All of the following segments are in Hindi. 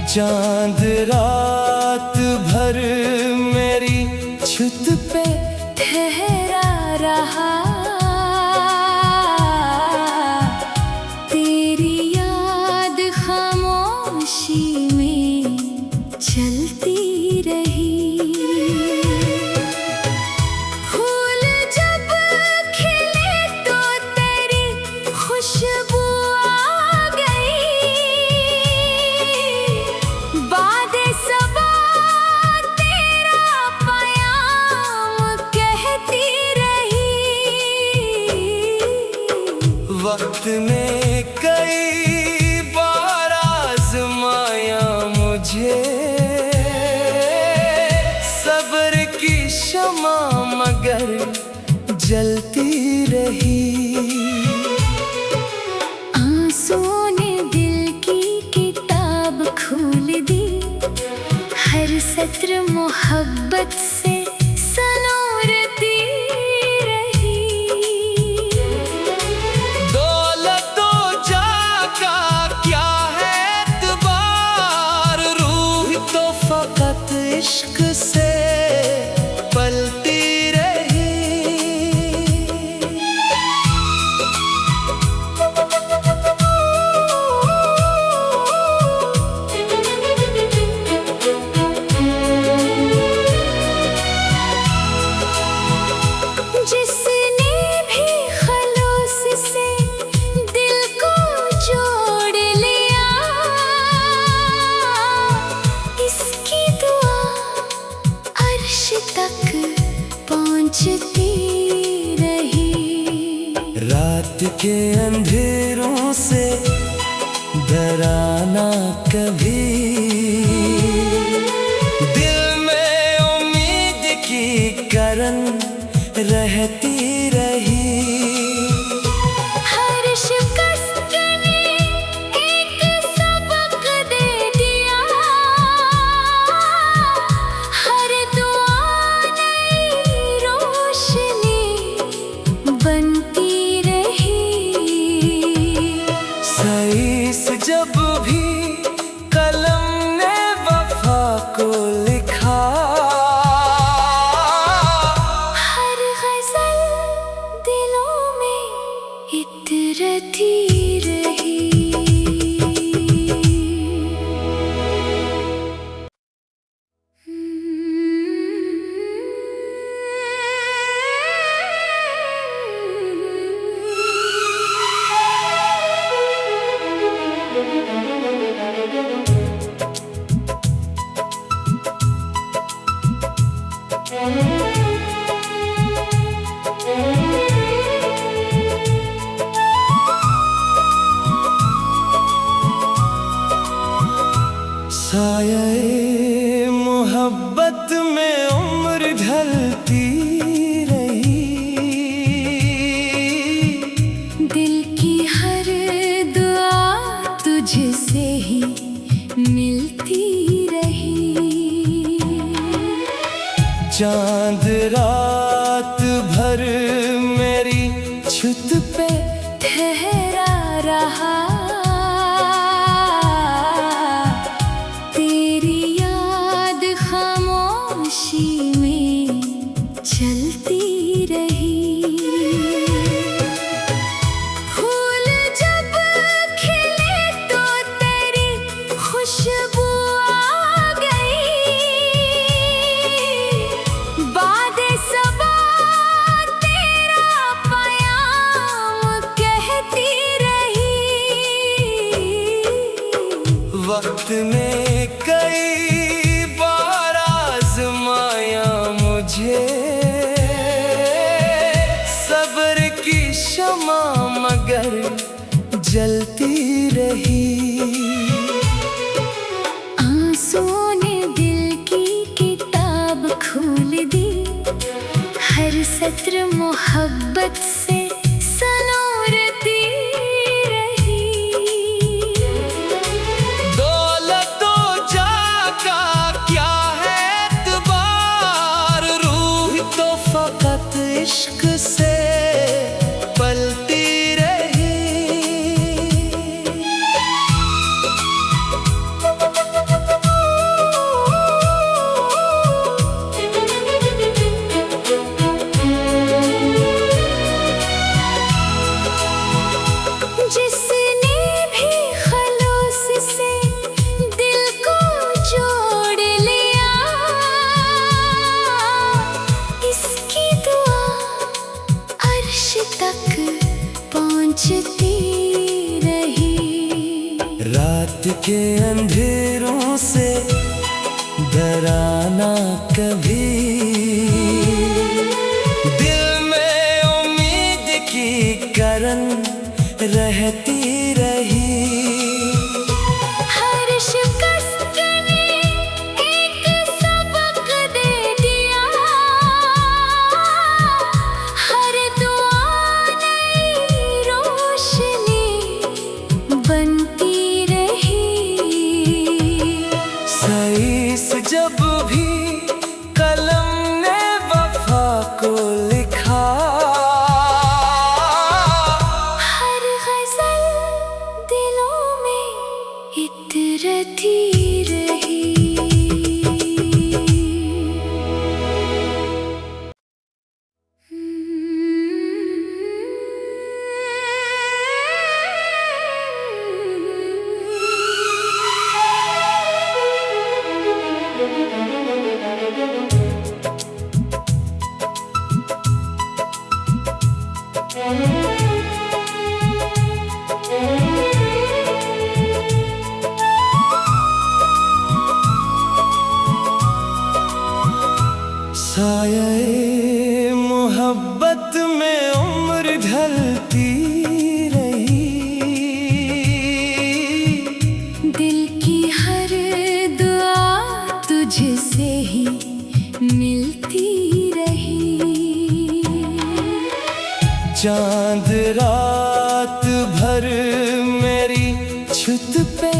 चांद रात भर मेरी छत पे ठहरा रहा, तेरी याद खामोशी में चलती रही। फूल जब खिले तो तेरी खुशबू आ गई, बादे सबा तेरा पयाम कहती रही। वक्त ने कई बार आजमाया मुझे, सब्र की शमा मगर जलती रही। आंसुओं ने दिल की किताब खोल दी, हर सत्र मोहब्बत से सनोरती रही। दौलतो जाका क्या है एतबार, रूह तो फकत इश्क से पलती रही। जिसने भी खलूस से दिल को जोड़ लिया, इसकी दुआ अर्श तक पहुंचती रही। रात के अंधेरों से डराना कभी, दिल में उम्मीद की करन रहती रही। हर शिकस्त ने एक सबक दे दिया, हर दुआ नई रोशनी बनती रही। सईस जब भी कलम ने वफा को लिखा, हर गजल दिलों में इतरती रही। साये मोहब्बत में उम्र ढलती रही। दिल की हर दुआ तुझसे ही मिलती रही। चांद रात भर मेरी छत पे ठहरा रहा, तेरी याद खामोशी में चलती रही। फूल जब खिले तो तेरी खुशबू आ गई, बादे सबा तेरा पयाम कहती रही। वक्त ने कई बार आजमाया मुझे, सब्र की शमा मगर जलती रही। आंसुओं ने दिल की किताब खोल दी, हर सत्र मोहब्बत से सनोरती रही। दौलतो जाका क्या है एतबार, रूह तो फकत इश्क से पलती रही। रात के अंधेरों से डराना कभी, दिल में उम्मीद की किरण रहती रही। हर शिकस्त ने एक सबक दे दिया, हर दुआ नई रोशनी बनती रही। सही से जब भी कलम ने वफा को लिखा, हर गज़ल दिलों में इतरती रही। साये मोहब्बत में उम्र ढलती रही, दिल की हर दुआ तुझसे ही मिलती रही। चांद रात भर मेरी छत पे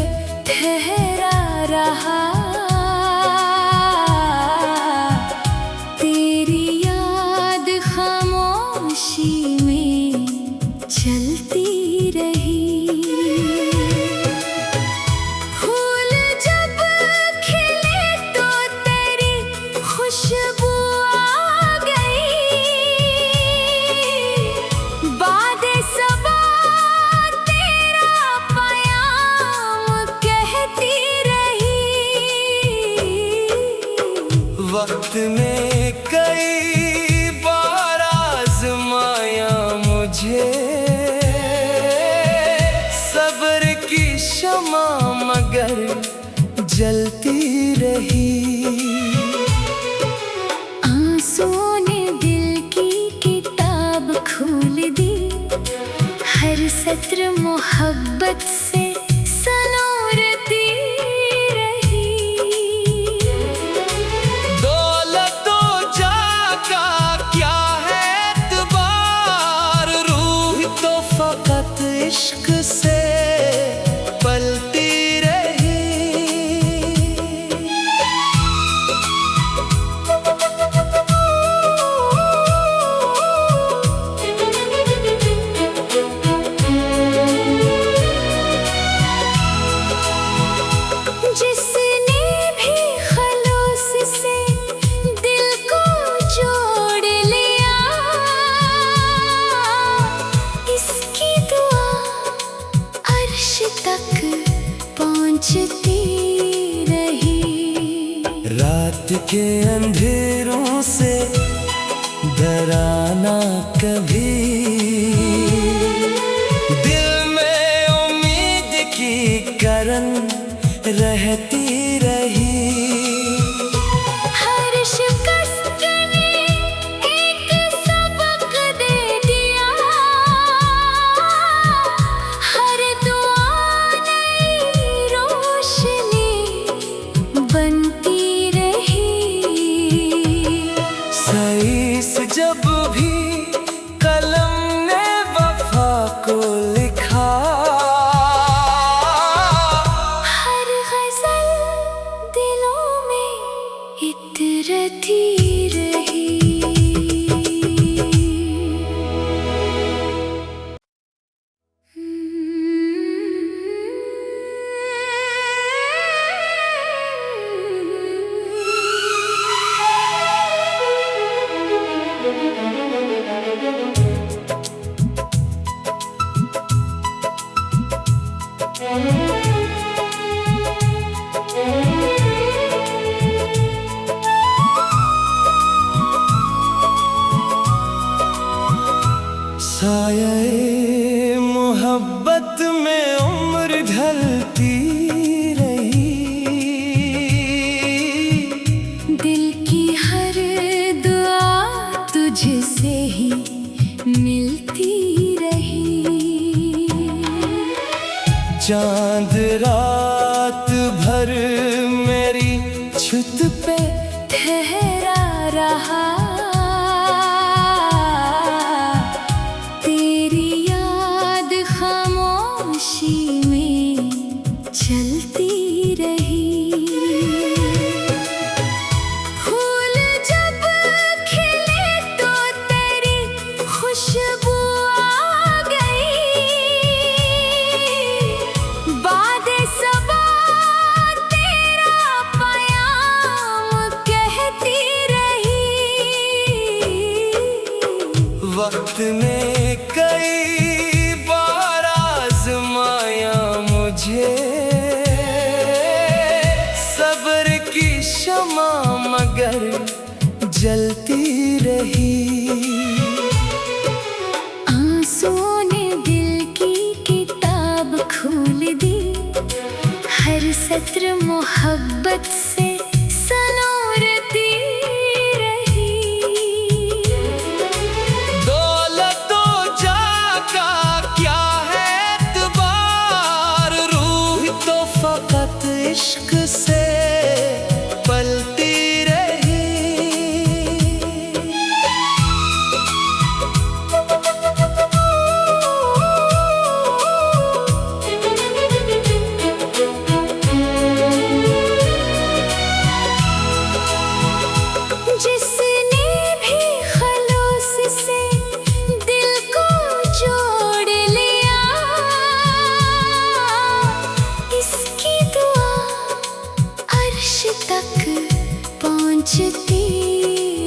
ठहरा रहा, तेरी याद खामोशी में चलती रही। फूल जब खिले तो तेरी खुशबू आ गई, बादे सबा तेरा पयाम कहती रही। वक्त ने कई बार आजमाया मुझे, सब्र की शमा मगर जलती रही। आंसुओं ने दिल की किताब खोल दी, हर सत्र मोहब्बत से सनोरती रही। दौलत जा का क्या है एतबार, रूह तो फकत इश्क से पलती रही। जिसने भी खलूस से दिल को जोड़ लिया, इसकी दुआ अर्श तक पहुंचती रही। रात के अंधेरों से डराना कभी, दिल में उम्मीद की किरण रहती रही। हर शिकस्त ने एक सबक दे दिया, हर दुआ नई रोशनी बनती रही। सही से जब भी कलम ने वफा को लिखा, हर गज़ल दिलों चांद रात भर मेरी छत पे ठहरा रहा, तेरी याद खामोशी में चलती रही। फूल जब खिले तो तेरी खुशबू आ गई, बादे सबा तेरा पयाम कहती रही। वक्त ने कई बार आजमाया मुझे, सब्र की शमा मगर जलती रही। आंसुओं ने दिल की किताब खोल दी, हर सत्र मोहब्बत से सनोरती रही। दौलतो जाका क्या है एतबार, रूह तो फकत इश्क से पलती रही। जिसने भी खलूस से दिल को जोड़ लिया, इसकी दुआ अर्श तक पहुंचती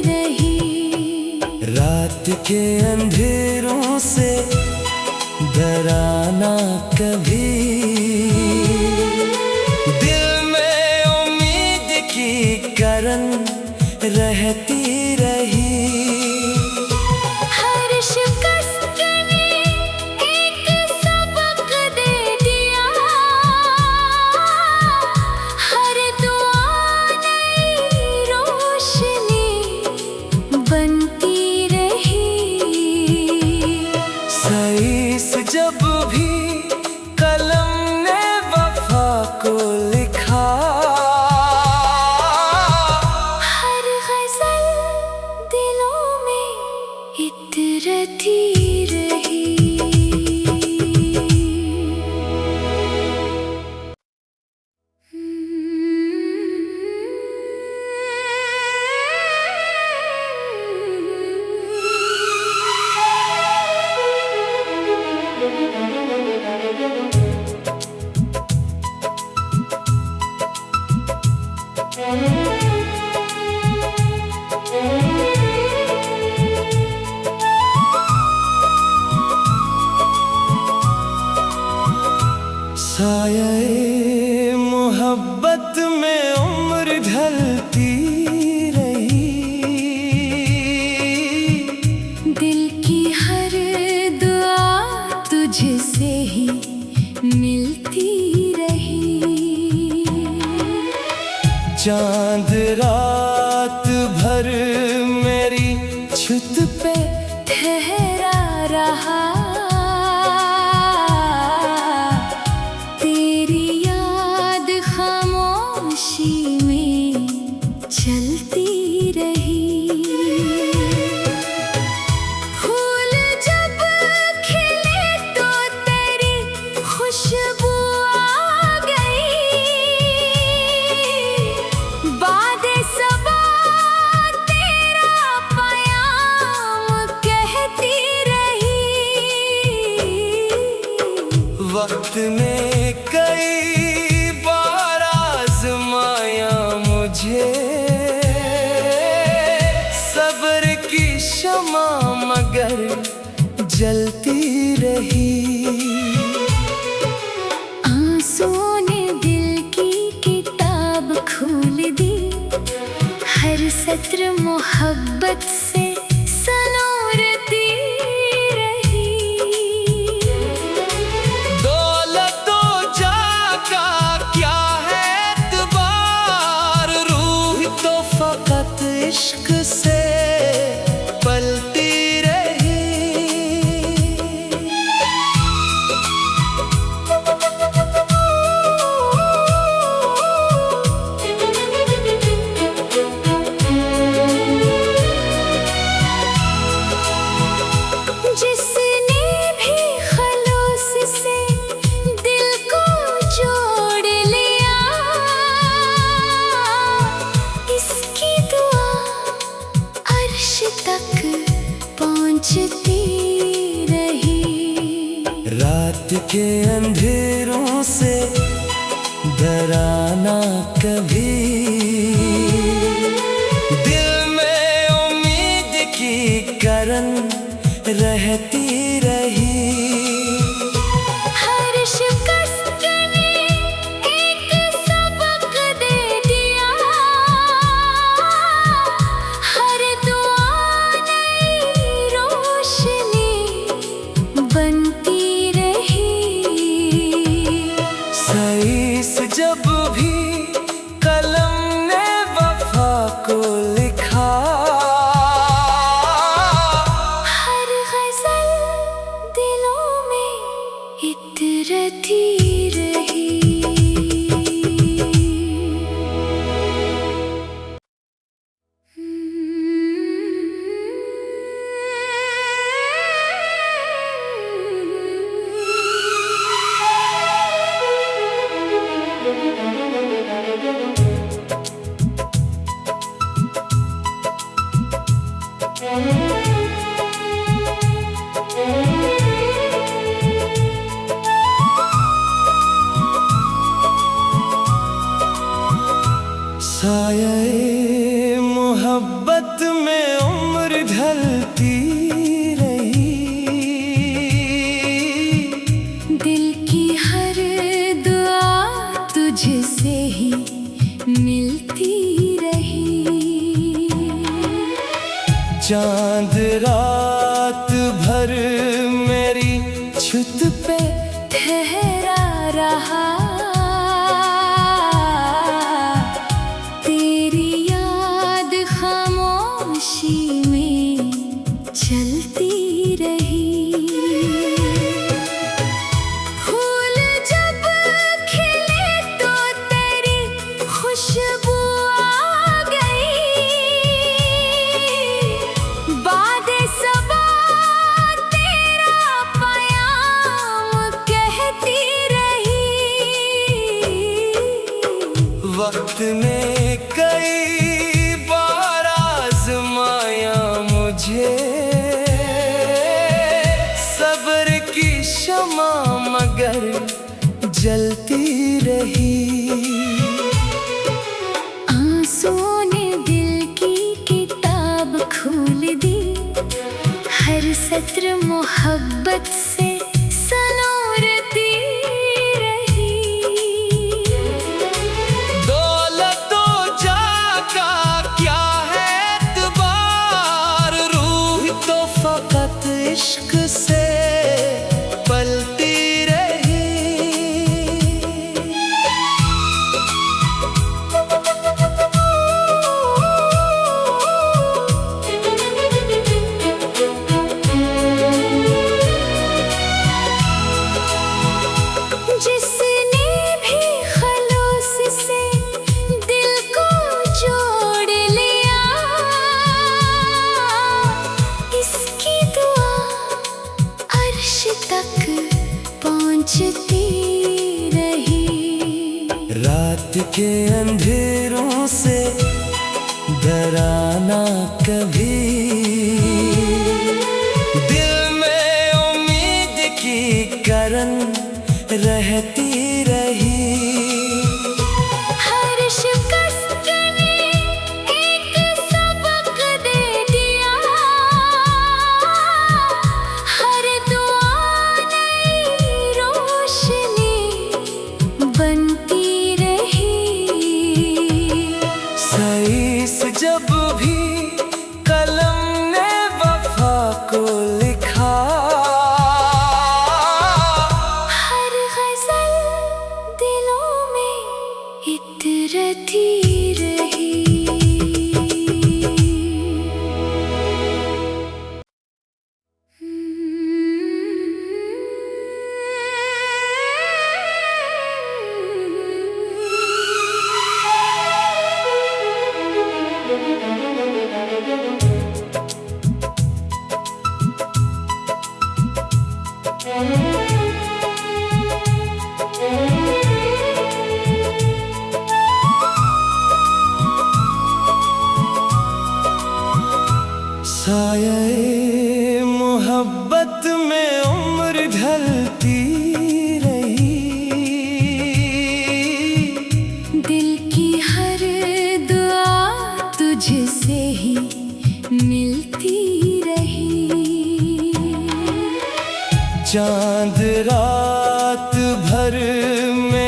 रही। रात के अंधेरों से डराना कभी, दिल में उम्मीद की करन रहती रही। हर शिकस्त ने एक सबक दे दिया, हर दुआ नई रोशनी बनती रही। सईस जब भी कलम ने वफा को लिखा, हर गजल दिलों में इतरती रही। साये मोहब्बत में उम्र ढलती रही। दिल की हर दुआ तुझसे ही मिलती रही। चांद रात भर मेरी छत पे ठहरा रहा, तेरी याद खामोशी में चलती रही। फूल जब खिले तो तेरी खुशबू आ गई, बादे सबा तेरा पयाम कहती रही। वक्त ने कई बार आजमाया मुझे, सब्र की शमा मगर जलती रही। आंसुओं ने दिल की किताब खोल दी, हर सत्र मोहब्बत से सनोरती रही। दौलतो जाका क्या है एतबार, रूह तो फकत इश्क से पलती रही। के अंधेरों से डराना कभी, दिल में उम्मीद की किरण रहती रही। हर शिकस्त ने एक सबक दे दिया, हर दुआ नई रोशनी बनती रही। सईस जब भी कलम ने वफा को लिखा, हर गज़ल दिलों में इतरती रही। साये मोहब्बत में उम्र ढलती रही, दिल की हर दुआ तुझसे ही मिलती रही। चांद रात भर मेरी छुत पे ठहरा रहा, तेरी याद खामोशी में चलती रही। फूल जब खिले तो तेरी खुशबू आ गई, बादे सबा तेरा पयाम कहती रही। वक्त ने कई बार आजमाया मुझे, सब्र की शमा मगर जलती रही। आंसुओं ने दिल की किताब खोल दी, हर सत्र मोहब्बत से सनोरती रही। दौलतो जाका क्या है एतबार, रूह तो फकत इश्क से पलती रही। जिसने भी खलूस से दिल को जोड़ लिया, इसकी दुआ अर्श तक पहुंचती रही। रात के अंधेरों से डराना कभी, दिल में उम्मीद की किरण रहती रही। हर शिकस्त ने एक सबक दे दिया, हर दुआ नई रोशनी बनती रही। सईस जब भी कलम ने वफा को लिखा, हर गज़ल दिलों में इतरती रही।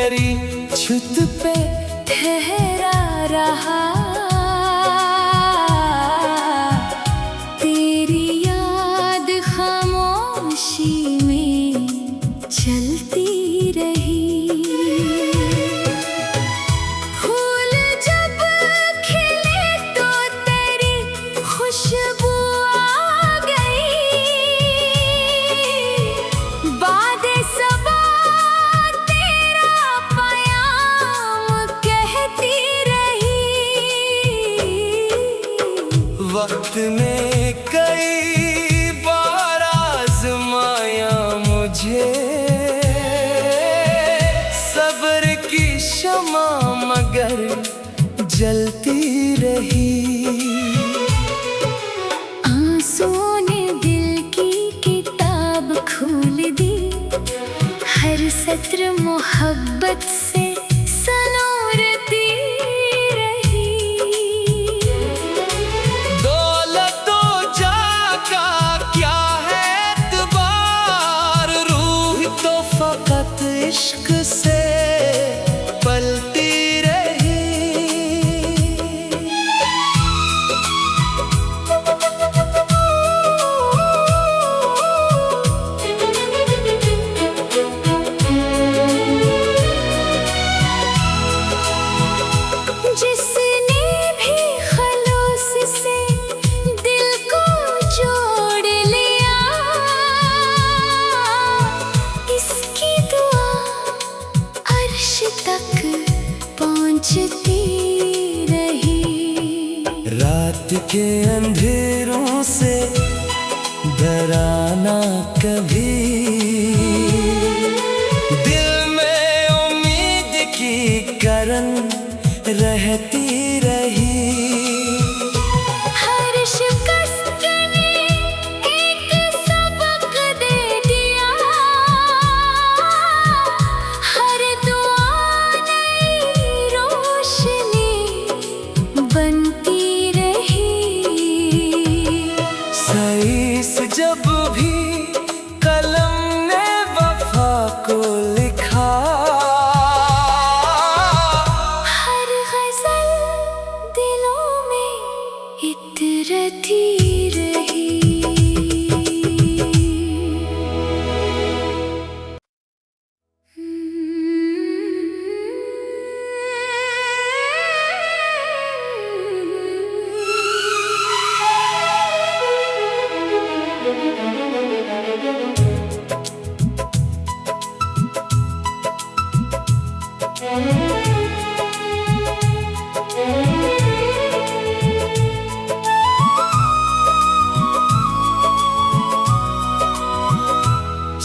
मेरी छत पे ठहरा रहा, तेरी याद खामोशी में चलती रही। फूल जब खिले तो तेरी खुशबू आ गई, बादे सबा तेरा पयाम कहती रही। वक्त ने कई बार आजमाया मुझे, सब्र की शमा मगर जलती रही। आंसुओं ने दिल की किताब खोल दी, हर सत्र मोहब्बत से सनोरती रही। दौलतो जाका क्या है एतबार, रूह तो फकत इश्क से पलती रही। जिसने भी खलूस से दिल को जोड़ लिया, इसकी दुआ अर्श तक पहुंचती रही। रात के अंधेरों से डराना कभी, दिल में उम्मीद की करन रहती रही। हर शिकस्त ने एक सबक दे दिया, हर दुआ नई रोशनी बनती रही। सही से जब भी कलम ने वफा को लिखा, हर गजल दिलों में इतरती रही।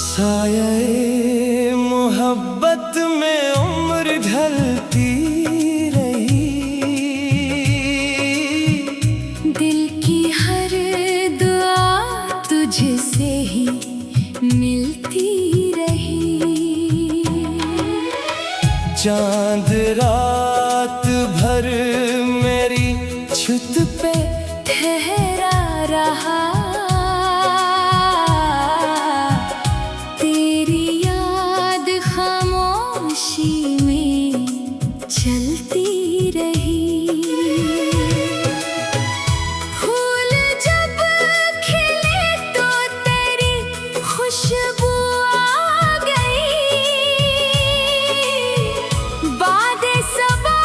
साये मोहब्बत में उम्र ढलती रही। दिल की हर दुआ तुझसे ही मिलती रही। चांद रात भर मेरी छत पे ठहरा रहा, तेरी याद खामोशी में चलती रही। फूल जब खिले तो तेरी खुशबू आ गई, बादे सबा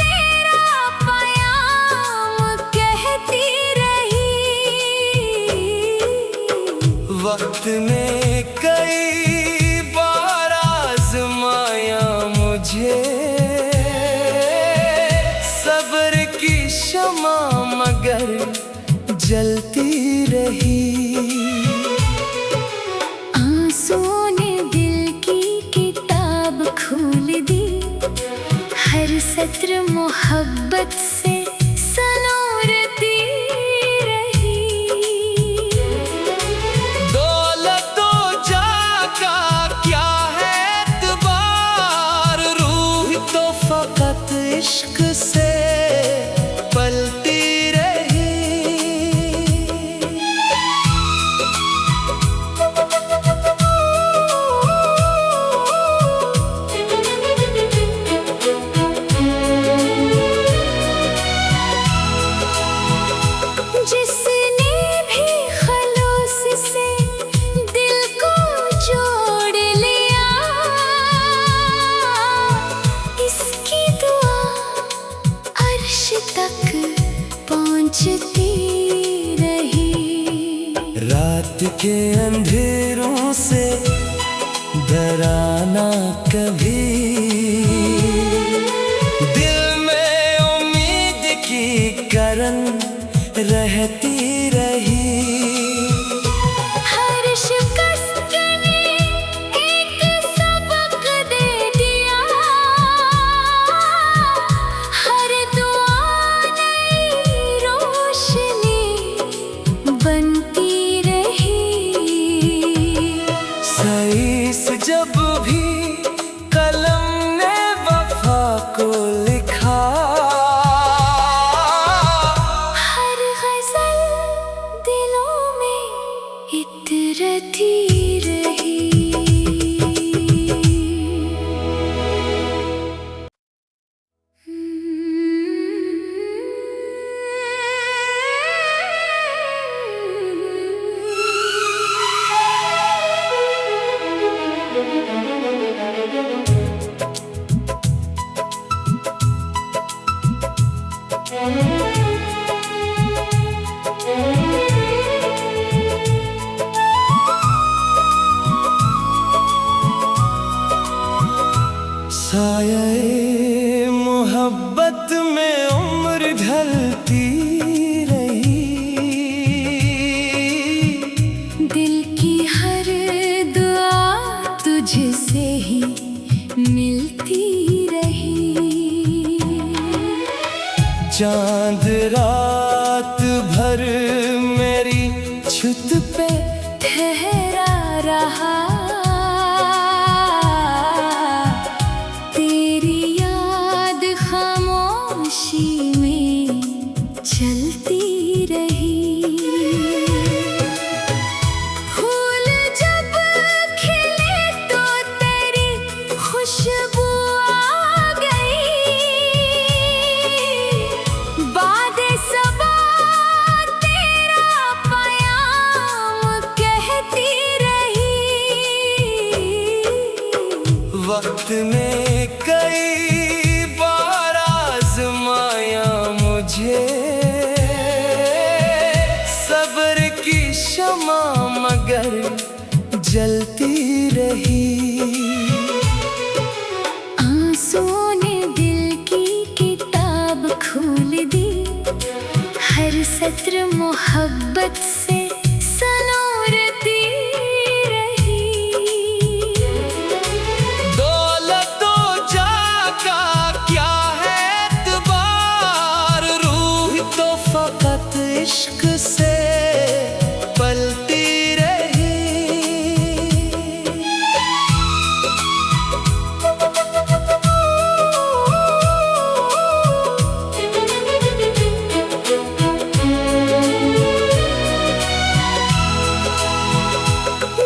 तेरा पयाम कहती रही। वक्त ने कई बार आजमाया मुझे, सब्र की शमा मगर जलती रही। आंसुओं ने दिल की किताब खोल दी, हर सत्र मोहब्बत से सनोरती रही। दौलतो जाका क्या है एतबार, रूह तो फकत इश्क से पलती रही। पहुँचती रही। रात के अंधेरों से डराना कभी, दिल में उम्मीद की किरण रहती रही। हर शिकस्त ने एक सबक दे दिया, हर दुआ नई रोशनी बनती रही। सही से जब भी कलम ने वफा को लिखा, हर गज़ल दिलों में इतरती रही। साये मोहब्बत में उम्र ढलती रही। दिल की हर दुआ तुझसे ही मिलती रही। चांद रात भर मेरी छत पे ठहरा रहा, तेरी याद खामोशी में चलती रही। फूल जब खिले तो तेरी खुशबू आ गई, बादे सबा तेरा पयाम कहती रही। वक्त ने कई बार आजमाया मुझे, सब्र की शमा मगर जलती रही। आंसुओं ने दिल की किताब खोल दी, हर सत्र मोहब्बत से सनोरती रही। दौलत जाका क्या है एतबार, रूह तो फकत इश्क से पलती रही।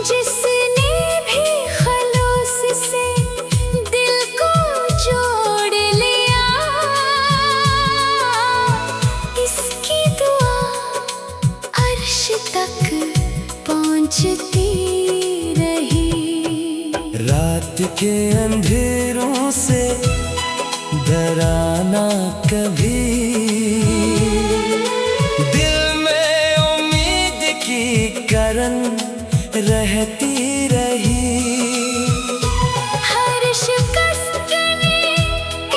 जिसने भी खलूस से दिल को जोड़ लिया, इसकी दुआ अर्श तक पहुँचती रही। रात के अंधेरों से डराना कभी, दिल में उम्मीद की किरण रहती रही। हर शिकस्त ने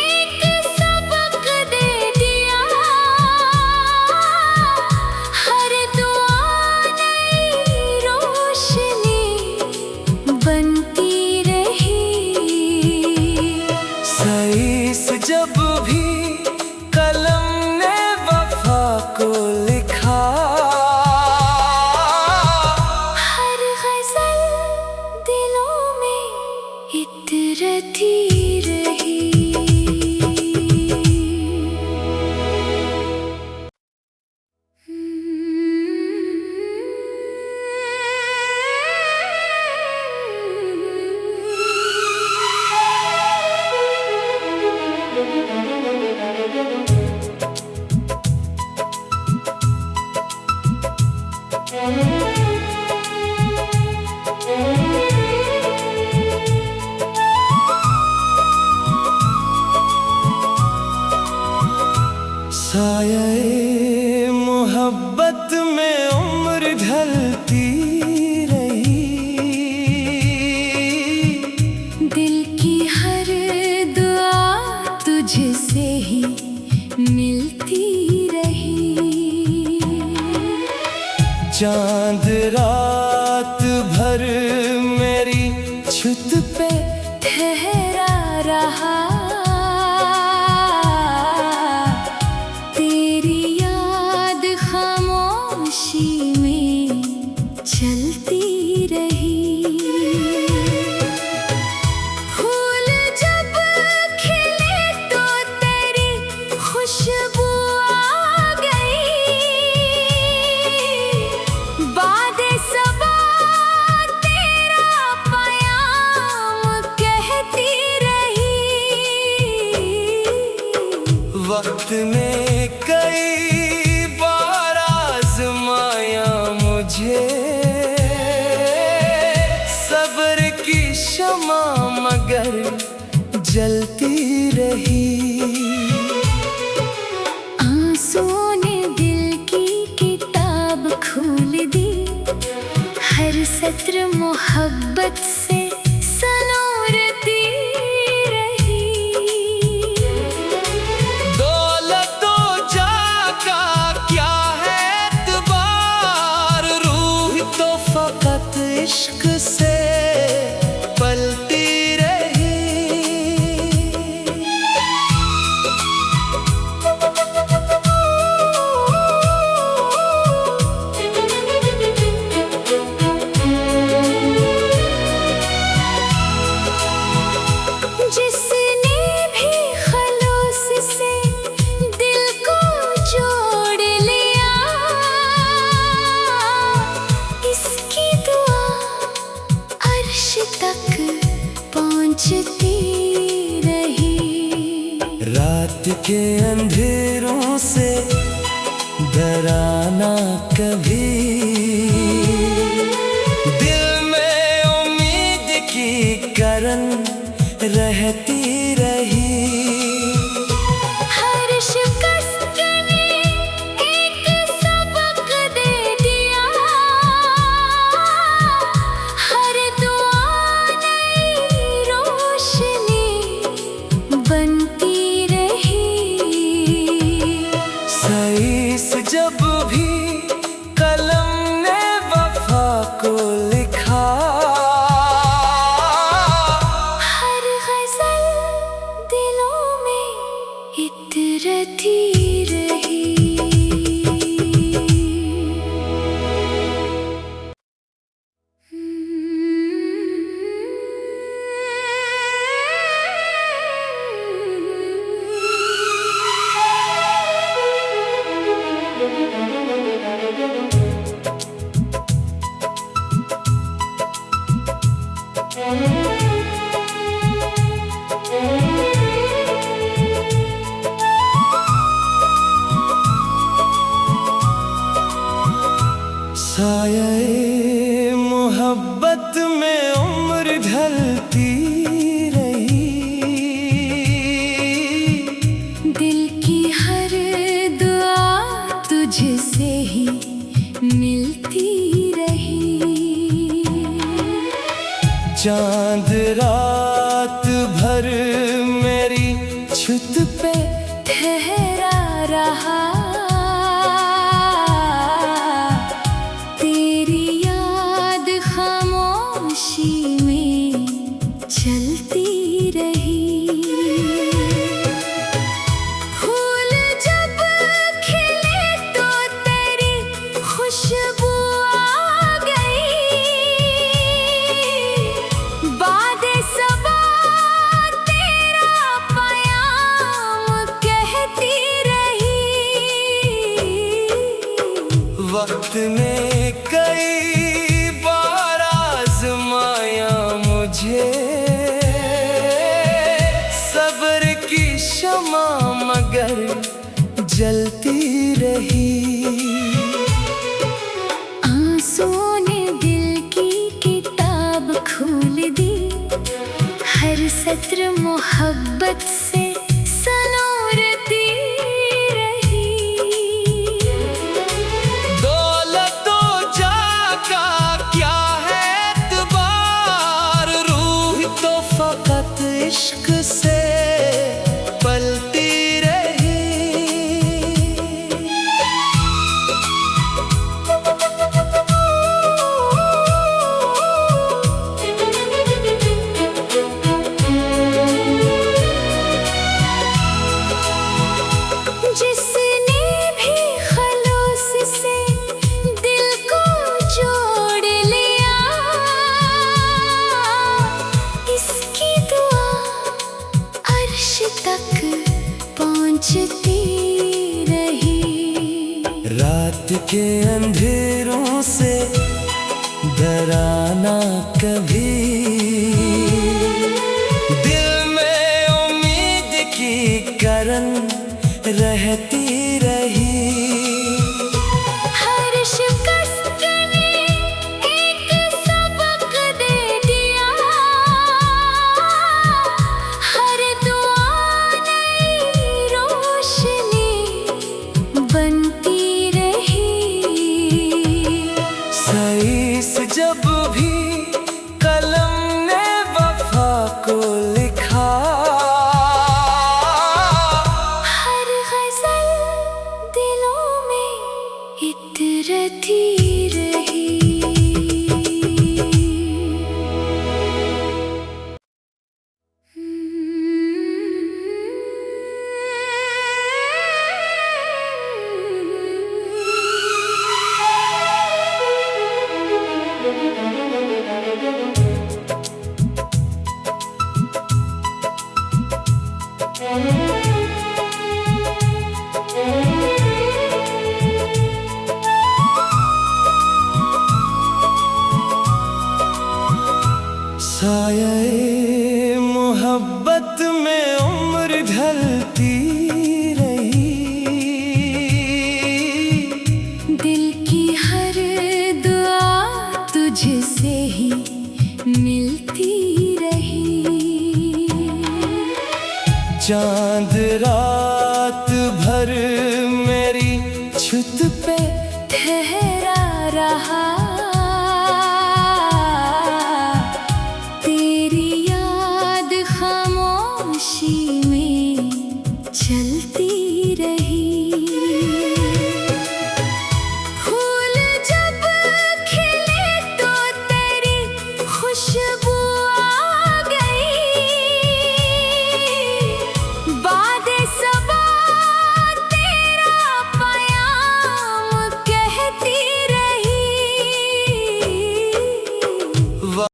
एक सबक दे दिया, हर दुआ नई रोशनी बनती रही। सही से जब भी कलम ने वफा को लिखा, हर गज़ल दिलों में इतरती रही। तुझसे ही मिलती रही। चांद रात भर मेरी छत पे ठहरा रहा, तेरी याद खामोशी में चलती रही। फूल जब खिले तो तेरी खुशबू आ गई, बादे सबा तेरा पयाम कहती रही। वक्त ने कई बार आजमाया मुझे, सब्र की शमा मगर जलती रही। आंसुओं ने दिल की किताब खोल दी, हर सत्र मोहब्बत से सनोरती रही। दौलत तो जाका क्या है एतबार, रूह तो फकत इश्क से पलती रही। जिसने भी खलूस से दिल को जोड़ लिया, इसकी दुआ अर्श तक पहुंचती रही। रात के अंधेरों से डराना कभी, दिल में उम्मीद की करन रहती रही। हर शिकस्त ने एक सबक दे दिया, हर दुआ नई रोशनी बनती रही। सईस जब भी कलम ने वफा को लिखा, हर गज़ल दिलों में इतरती रही। साये मोहब्बत में उम्र ढलती रही। दिल की हर दुआ तुझसे ही मिलती रही। चांद रात भर मेरी छत पे ठहरा रहा, तेरी याद खामोशी में चलती रही। फूल जब खिले तो तेरी खुशबू आ गई, बादे सबा तेरा पयाम कहती रही। वक्त ने कई बार आजमाया मुझे, सब्र की शमा मगर जलती रही। आंसुओं ने दिल की किताब खोल दी, हर सत्र मोहब्बत से सनोरती रही। दौलत तो जाका क्या है एतबार, रूह तो फकत इश्क से पलती तक पहुंचती रही। रात के अंधेरों से डराना कभी, दिल में उम्मीद की किरण रहती रही। हर शिकस्त ने एक सबक दे दिया, हर दुआ नई रोशनी बनती रही। सही से जब भी कलम ने वफा को लिखा, हर गजल दिलों में इतरती रही। साये मोहब्बत में उम्र ढलती रही। दिल की हर दुआ तुझसे ही मिलती रही। चांद रात भर मेरी छुत